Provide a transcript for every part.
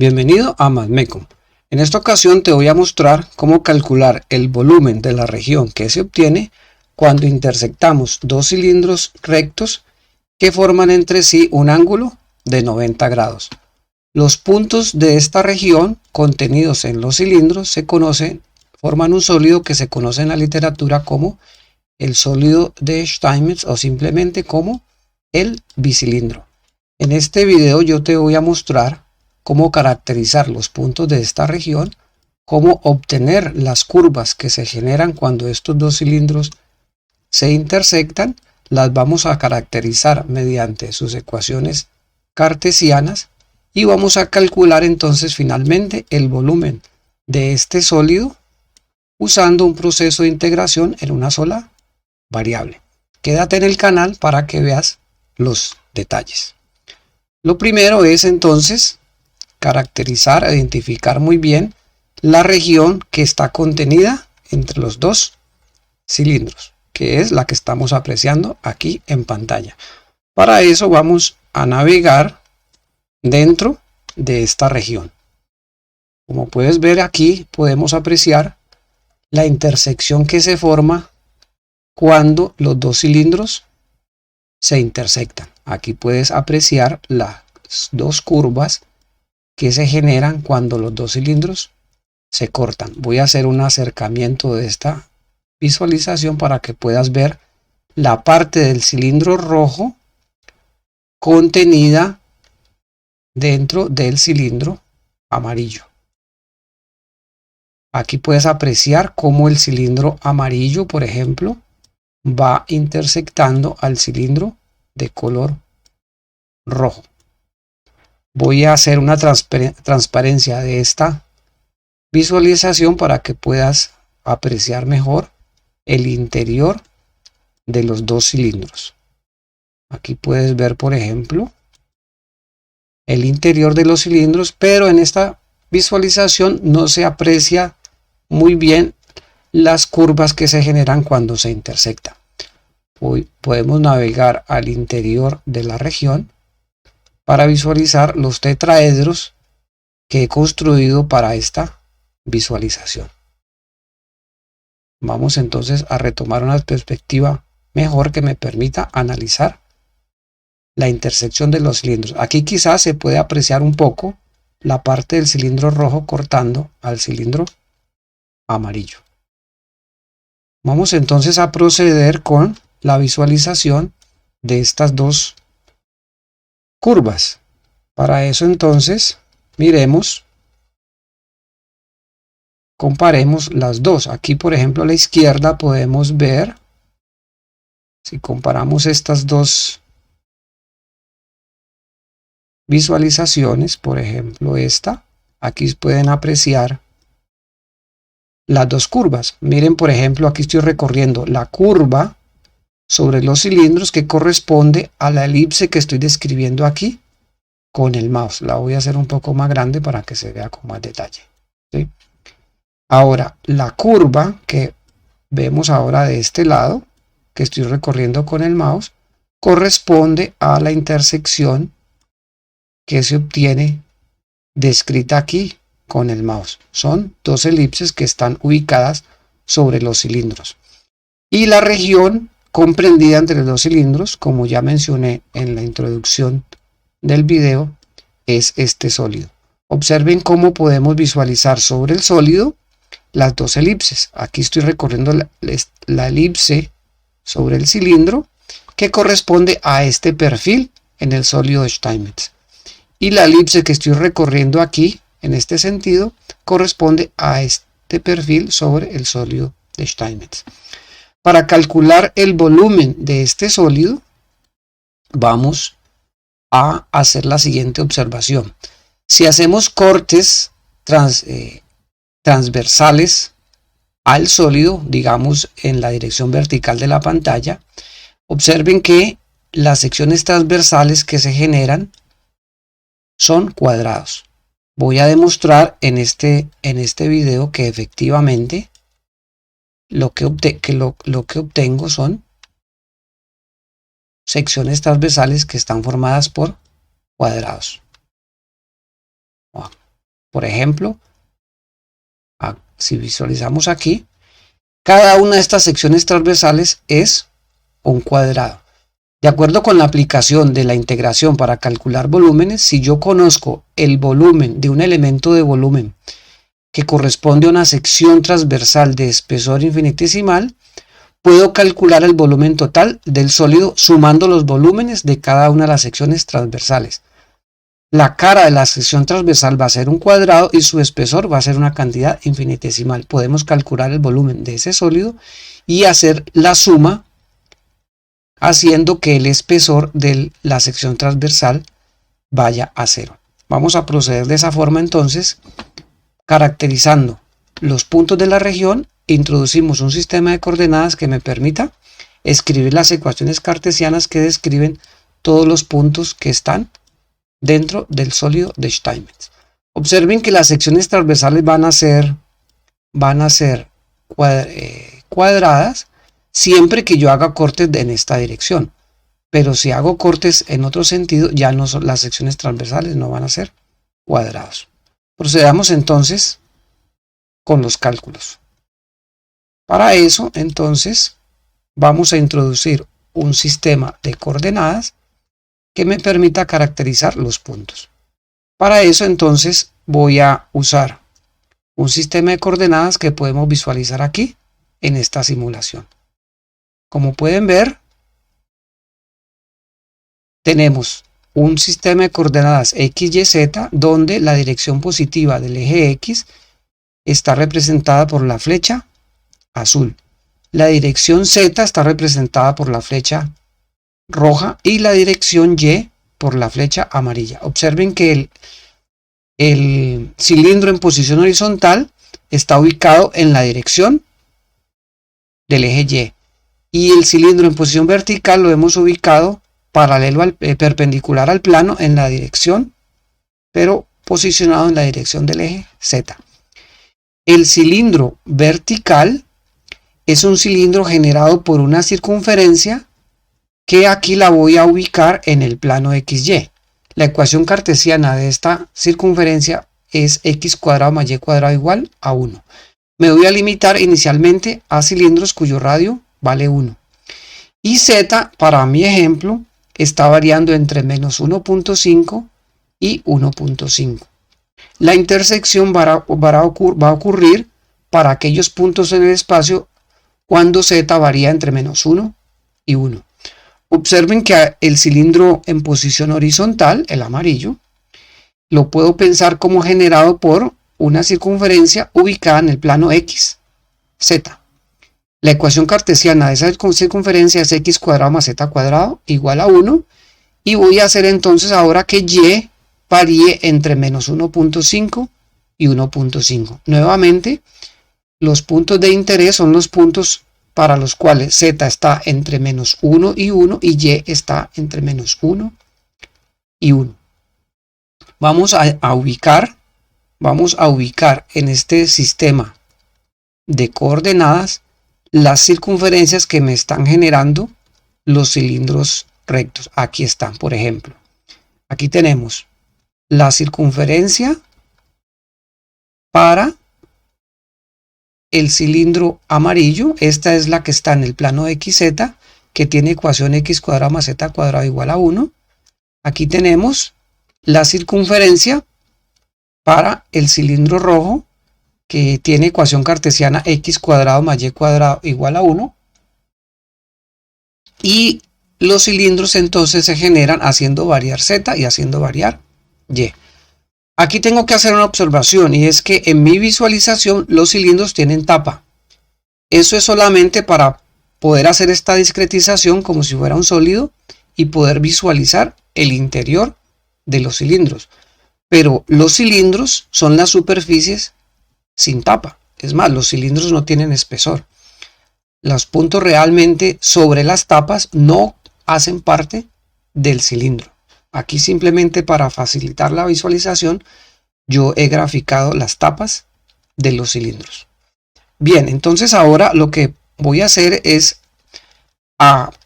Bienvenido a MathMecum. En esta ocasión te voy a mostrar cómo calcular el volumen de la región que se obtiene cuando intersectamos dos cilindros rectos que forman entre sí un ángulo de 90 grados. Los puntos de esta región contenidos en los cilindros forman un sólido que se conoce en la literatura como el sólido de Steinmetz o simplemente como el bicilindro. En este video yo te voy a mostrar cómo caracterizar los puntos de esta región, cómo obtener las curvas que se generan cuando estos dos cilindros se intersectan. Las vamos a caracterizar mediante sus ecuaciones cartesianas y vamos a calcular entonces finalmente el volumen de este sólido usando un proceso de integración en una sola variable. Quédate en el canal para que veas los detalles. Lo primero es entonces caracterizar, identificar muy bien la región que está contenida entre los dos cilindros, que es la que estamos apreciando aquí en pantalla. Para eso vamos a navegar dentro de esta región. Como puedes ver aquí, podemos apreciar la intersección que se forma cuando los dos cilindros se intersectan. Aquí puedes apreciar las dos curvas que se generan cuando los dos cilindros se cortan. Voy a hacer un acercamiento de esta visualización para que puedas ver la parte del cilindro rojo contenida dentro del cilindro amarillo. Aquí puedes apreciar cómo el cilindro amarillo, por ejemplo, va intersectando al cilindro de color rojo. Voy a hacer una transparencia de esta visualización para que puedas apreciar mejor el interior de los dos cilindros. Aquí puedes ver, por ejemplo, el interior de los cilindros, pero en esta visualización no se aprecia muy bien las curvas que se generan cuando se intersectan. Hoy podemos navegar al interior de la región para visualizar los tetraedros que he construido para esta visualización. Vamos entonces a retomar una perspectiva mejor que me permita analizar la intersección de los cilindros. Aquí quizás se puede apreciar un poco la parte del cilindro rojo cortando al cilindro amarillo. Vamos entonces a proceder con la visualización de estas dos curvas. Para eso entonces miremos, comparemos las dos. Aquí por ejemplo a la izquierda podemos ver, si comparamos estas dos visualizaciones, por ejemplo esta, aquí pueden apreciar las dos curvas. Miren, por ejemplo, aquí estoy recorriendo la curva sobre los cilindros que corresponde a la elipse que estoy describiendo aquí con el mouse. La voy a hacer un poco más grande para que se vea con más detalle, ¿sí? Ahora, la curva que vemos ahora de este lado, que estoy recorriendo con el mouse, corresponde a la intersección que se obtiene descrita aquí con el mouse. Son dos elipses que están ubicadas sobre los cilindros. Y la región comprendida entre los dos cilindros, como ya mencioné en la introducción del video, es este sólido. Observen cómo podemos visualizar sobre el sólido las dos elipses. Aquí estoy recorriendo la elipse sobre el cilindro que corresponde a este perfil en el sólido de Steinmetz. Y la elipse que estoy recorriendo aquí, en este sentido, corresponde a este perfil sobre el sólido de Steinmetz. Para calcular el volumen de este sólido, vamos a hacer la siguiente observación. Si hacemos cortes transversales al sólido, digamos en la dirección vertical de la pantalla, observen que las secciones transversales que se generan son cuadrados. Voy a demostrar en este video que efectivamente lo que obtengo son secciones transversales que están formadas por cuadrados. Por ejemplo, si visualizamos aquí, cada una de estas secciones transversales es un cuadrado. De acuerdo con la aplicación de la integración para calcular volúmenes, si yo conozco el volumen de un elemento de volumen que corresponde a una sección transversal de espesor infinitesimal, puedo calcular el volumen total del sólido sumando los volúmenes de cada una de las secciones transversales. La cara de la sección transversal va a ser un cuadrado y su espesor va a ser una cantidad infinitesimal. Podemos calcular el volumen de ese sólido y hacer la suma haciendo que el espesor de la sección transversal vaya a 0. Vamos a proceder de esa forma entonces, caracterizando los puntos de la región. Introducimos un sistema de coordenadas que me permita escribir las ecuaciones cartesianas que describen todos los puntos que están dentro del sólido de Steinmetz. Observen que las secciones transversales van a ser cuadradas siempre que yo haga cortes en esta dirección. Pero si hago cortes en otro sentido, ya no son, las secciones transversales no van a ser cuadrados. Procedamos entonces con los cálculos. Para eso, entonces, vamos a introducir un sistema de coordenadas que me permita caracterizar los puntos. Para eso, entonces, voy a usar un sistema de coordenadas que podemos visualizar aquí en esta simulación. Como pueden ver, tenemos un sistema de coordenadas x, y, z, donde la dirección positiva del eje x está representada por la flecha azul. La dirección z está representada por la flecha roja y la dirección y por la flecha amarilla. Observen que el cilindro en posición horizontal está ubicado en la dirección del eje y el cilindro en posición vertical lo hemos ubicado paralelo perpendicular al plano en la dirección, pero posicionado en la dirección del eje z. El cilindro vertical es un cilindro generado por una circunferencia que aquí la voy a ubicar en el plano XY. La ecuación cartesiana de esta circunferencia es x cuadrado más y cuadrado igual a 1. Me voy a limitar inicialmente a cilindros cuyo radio vale 1. Y z, para mi ejemplo, está variando entre menos 1.5 y 1.5. La intersección va a ocurrir para aquellos puntos en el espacio cuando z varía entre menos 1 y 1. Observen que el cilindro en posición horizontal, el amarillo, lo puedo pensar como generado por una circunferencia ubicada en el plano x, z. La ecuación cartesiana de esa circunferencia es x cuadrado más z cuadrado igual a 1. Y voy a hacer entonces ahora que y varíe entre menos 1.5 y 1.5. Nuevamente, los puntos de interés son los puntos para los cuales z está entre menos 1 y 1 y y está entre menos 1 y 1. Vamos a ubicar en este sistema de coordenadas las circunferencias que me están generando los cilindros rectos. Aquí están, por ejemplo. Aquí tenemos la circunferencia para el cilindro amarillo. Esta es la que está en el plano XZ, que tiene ecuación x cuadrado más z cuadrado igual a 1. Aquí tenemos la circunferencia para el cilindro rojo, que tiene ecuación cartesiana x cuadrado más y cuadrado igual a 1. Y los cilindros entonces se generan haciendo variar z y haciendo variar y. Aquí tengo que hacer una observación, y es que en mi visualización los cilindros tienen tapa. Eso es solamente para poder hacer esta discretización como si fuera un sólido y poder visualizar el interior de los cilindros. Pero los cilindros son las superficies sin tapa. Es más, los cilindros no tienen espesor. Los puntos realmente sobre las tapas no hacen parte del cilindro. Aquí simplemente para facilitar la visualización yo he graficado las tapas de los cilindros. Bien, entonces ahora lo que voy a hacer es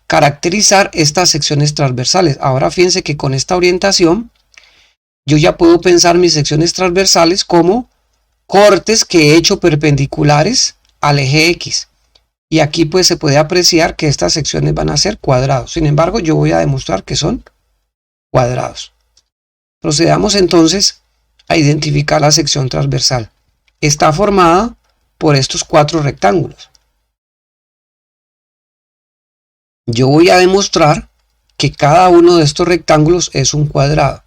caracterizar estas secciones transversales. Ahora fíjense que con esta orientación yo ya puedo pensar mis secciones transversales como cortes que he hecho perpendiculares al eje X. Y aquí pues se puede apreciar que estas secciones van a ser cuadrados. Sin embargo, yo voy a demostrar que son cuadrados. Procedamos entonces a identificar la sección transversal. Está formada por estos 4 rectángulos. Yo voy a demostrar que cada uno de estos rectángulos es un cuadrado.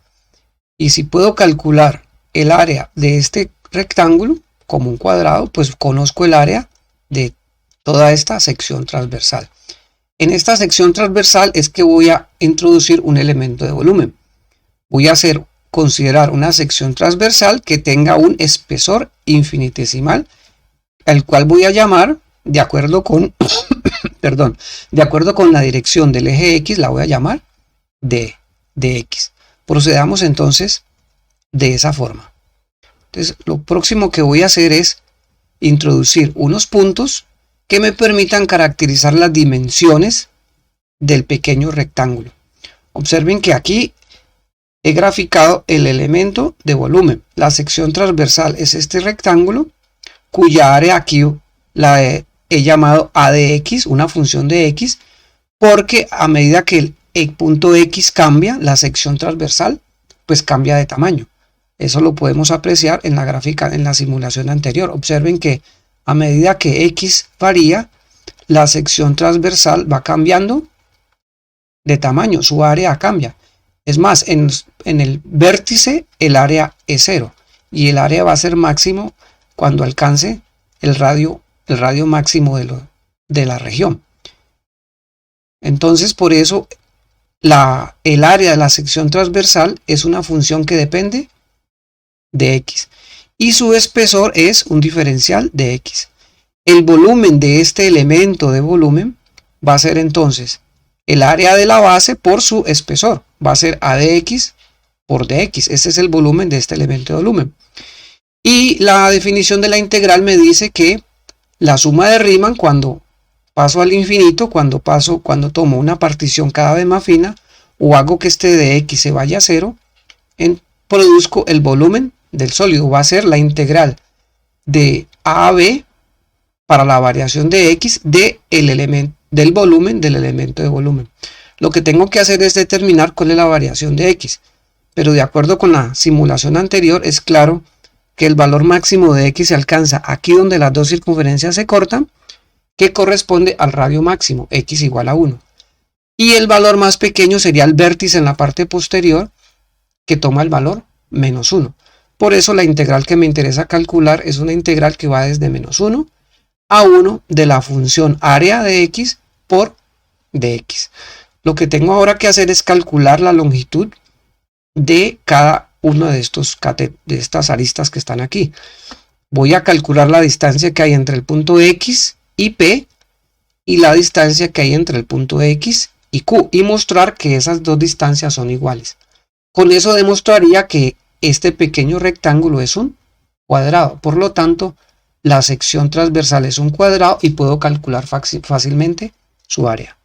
Y si puedo calcular el área de este rectángulo como un cuadrado, pues conozco el área de toda esta sección transversal. En esta sección transversal es que voy a introducir un elemento de volumen. Voy a considerar una sección transversal que tenga un espesor infinitesimal, al cual voy a llamar, de acuerdo con, perdón, de acuerdo con la dirección del eje X, la voy a llamar dx. Procedamos entonces de esa forma. Entonces, lo próximo que voy a hacer es introducir unos puntos que me permitan caracterizar las dimensiones del pequeño rectángulo. Observen que aquí he graficado el elemento de volumen. La sección transversal es este rectángulo, cuya área aquí la he llamado a de x, una función de x, porque a medida que el punto X cambia, la sección transversal pues cambia de tamaño. Eso lo podemos apreciar en la gráfica, en la simulación anterior. Observen que a medida que X varía, la sección transversal va cambiando de tamaño, su área cambia. Es más, en el vértice el área es 0 y el área va a ser máximo cuando alcance el radio máximo de la región. Entonces, por eso el área de la sección transversal es una función que depende de X. Y su espesor es un diferencial de X. El volumen de este elemento de volumen va a ser entonces el área de la base por su espesor. Va a ser A de X por dx. Ese es el volumen de este elemento de volumen. Y la definición de la integral me dice que la suma de Riemann, cuando paso al infinito, cuando tomo una partición cada vez más fina, o hago que este dx se vaya a 0, produzco el volumen del sólido. Va a ser la integral de a b para la variación de x del volumen del elemento de volumen. Lo que tengo que hacer es determinar cuál es la variación de x, pero de acuerdo con la simulación anterior es claro que el valor máximo de x se alcanza aquí donde las dos circunferencias se cortan, que corresponde al radio máximo, x igual a 1. Y el valor más pequeño sería el vértice en la parte posterior, que toma el valor menos 1. Por eso la integral que me interesa calcular es una integral que va desde menos 1 a 1 de la función área de x por dx. Lo que tengo ahora que hacer es calcular la longitud de cada uno de estas aristas que están aquí. Voy a calcular la distancia que hay entre el punto X y P y la distancia que hay entre el punto X y Q y mostrar que esas dos distancias son iguales. Con eso demostraría que este pequeño rectángulo es un cuadrado. Por lo tanto, la sección transversal es un cuadrado y puedo calcular fácilmente su área.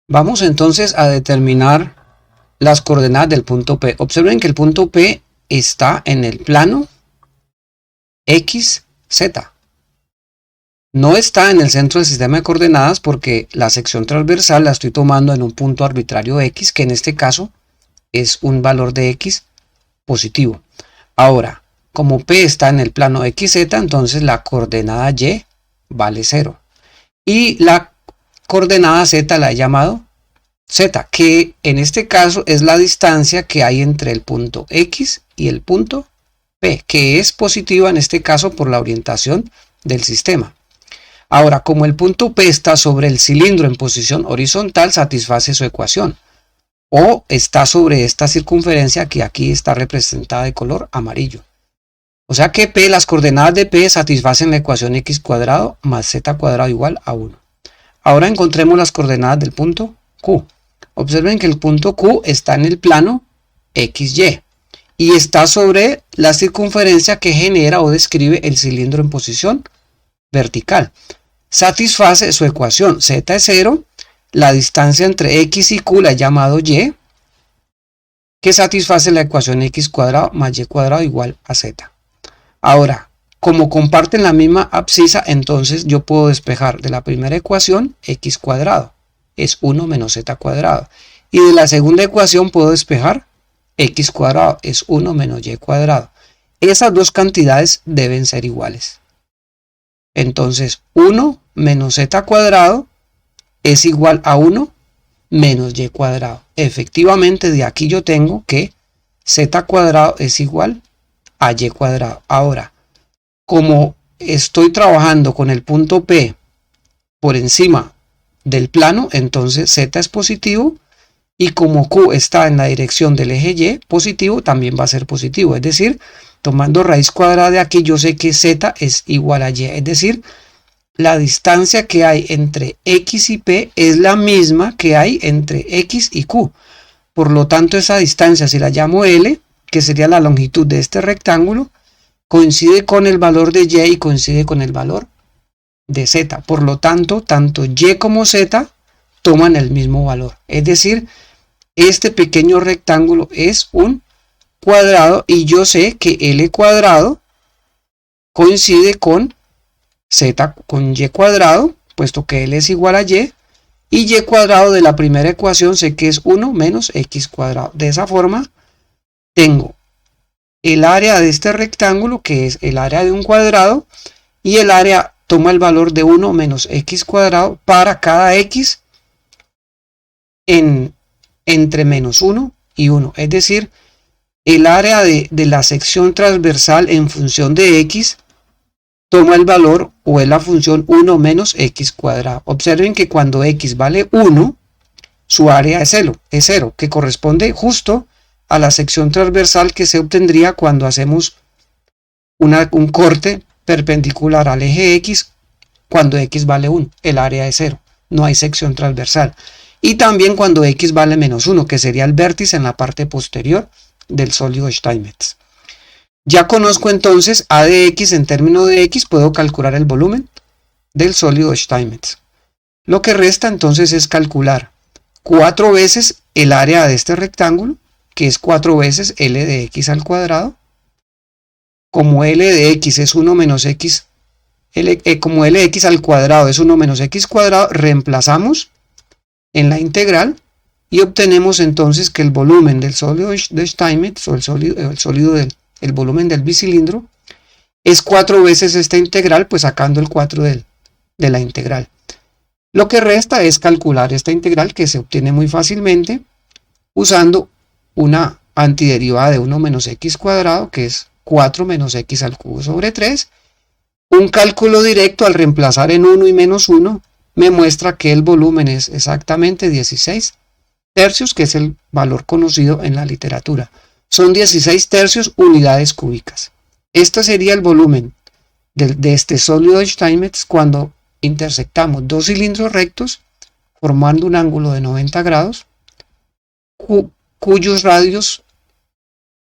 Vamos entonces a determinar las coordenadas del punto P. Observen que el punto P está en el plano XZ. No está en el centro del sistema de coordenadas porque la sección transversal la estoy tomando en un punto arbitrario X, que en este caso es un valor de X positivo. Ahora, como P está en el plano XZ, entonces la coordenada Y vale 0. Y la coordenada Z la he llamado Z, que en este caso es la distancia que hay entre el punto X y el punto P, que es positiva en este caso por la orientación del sistema. Ahora, como el punto P está sobre el cilindro en posición horizontal, satisface su ecuación. O está sobre esta circunferencia que aquí está representada de color amarillo. O sea que P, las coordenadas de P satisfacen la ecuación x cuadrado más z cuadrado igual a 1. Ahora encontremos las coordenadas del punto Q. Observen que el punto Q está en el plano XY y está sobre la circunferencia que genera o describe el cilindro en posición vertical. Satisface su ecuación, z es 0, la distancia entre x y q la he llamado y, que satisface la ecuación x cuadrado más y cuadrado igual a z. Ahora, como comparten la misma abscisa, entonces yo puedo despejar de la primera ecuación x cuadrado, es 1 menos z cuadrado. Y de la segunda ecuación puedo despejar x cuadrado, es 1 menos y cuadrado. Esas dos cantidades deben ser iguales. Entonces 1 menos z cuadrado es igual a 1 menos y cuadrado. Efectivamente, de aquí yo tengo que z cuadrado es igual a y cuadrado. Ahora, como estoy trabajando con el punto P por encima del plano, entonces z es positivo, y como Q está en la dirección del eje Y positivo, también va a ser positivo. Es decir, tomando raíz cuadrada de aquí, yo sé que z es igual a y. Es decir, la distancia que hay entre x y P es la misma que hay entre x y Q. Por lo tanto, esa distancia, si la llamo L, que sería la longitud de este rectángulo, coincide con el valor de y coincide con el valor de z. Por lo tanto, tanto y como z toman el mismo valor. Es decir, este pequeño rectángulo es un cuadrado y yo sé que L cuadrado coincide con z con y cuadrado, puesto que L es igual a y cuadrado de la primera ecuación sé que es 1 menos x cuadrado. De esa forma tengo el área de este rectángulo, que es el área de un cuadrado, y el área toma el valor de 1 menos x cuadrado para cada x entre menos 1 y 1. Es decir, el área de la sección transversal en función de x toma el valor o es la función 1 menos x cuadrado. Observen que cuando x vale 1, su área es 0, que corresponde justo a la sección transversal que se obtendría cuando hacemos un corte perpendicular al eje x cuando x vale 1. El área es 0, no hay sección transversal. Y también cuando x vale menos 1, que sería el vértice en la parte posterior del sólido Steinmetz. Ya conozco entonces a de x en términos de x, puedo calcular el volumen del sólido Steinmetz. Lo que resta entonces es calcular 4 veces el área de este rectángulo, que es 4 veces L de x al cuadrado. Como L de x es 1 menos x, como L de x al cuadrado es 1 menos x cuadrado, reemplazamos en la integral y obtenemos entonces que el volumen del sólido de Steinmetz, o el volumen del bicilindro, es 4 veces esta integral, pues sacando el 4 de la integral. Lo que resta es calcular esta integral, que se obtiene muy fácilmente usando una antiderivada de 1 menos x cuadrado, que es 4 menos x al cubo sobre 3. Un cálculo directo al reemplazar en 1 y menos 1 me muestra que el volumen es exactamente 16 tercios, que es el valor conocido en la literatura. Son 16 tercios unidades cúbicas. Este sería el volumen de este sólido Steinmetz cuando intersectamos dos cilindros rectos formando un ángulo de 90 grados cuyos radios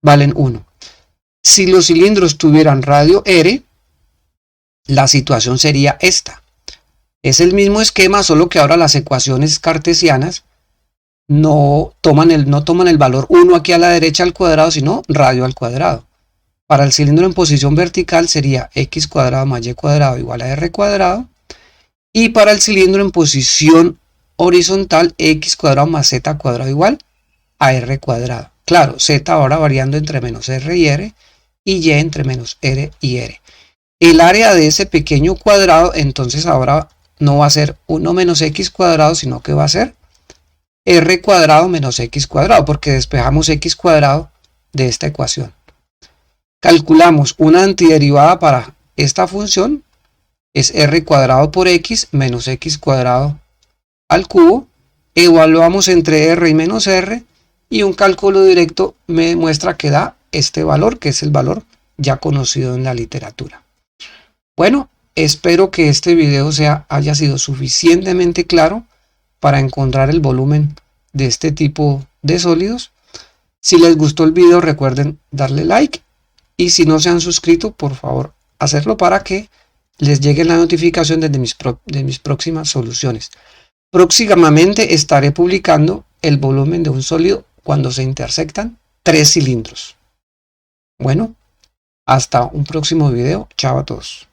valen 1. Si los cilindros tuvieran radio R, la situación sería esta. Es el mismo esquema, solo que ahora las ecuaciones cartesianas no toman el valor 1 aquí a la derecha al cuadrado, sino radio al cuadrado. Para el cilindro en posición vertical sería x cuadrado más y cuadrado igual a r cuadrado. Y para el cilindro en posición horizontal, x cuadrado más z cuadrado igual a r cuadrado. Claro, z ahora variando entre menos r y r, y y entre menos r y r. El área de ese pequeño cuadrado entonces ahora no va a ser 1 menos x cuadrado, sino que va a ser r cuadrado menos x cuadrado, porque despejamos x cuadrado de esta ecuación. Calculamos una antiderivada para esta función, es r cuadrado por x menos x cuadrado al cubo. Evaluamos entre r y menos r, y un cálculo directo me muestra que da este valor, que es el valor ya conocido en la literatura. Bueno, espero que este video haya sido suficientemente claro para encontrar el volumen de este tipo de sólidos. Si les gustó el video, recuerden darle like, y si no se han suscrito, por favor hacerlo para que les llegue la notificación de mis próximas soluciones. Próximamente estaré publicando el volumen de un sólido cuando se intersectan 3 cilindros. Bueno, hasta un próximo video. Chao a todos.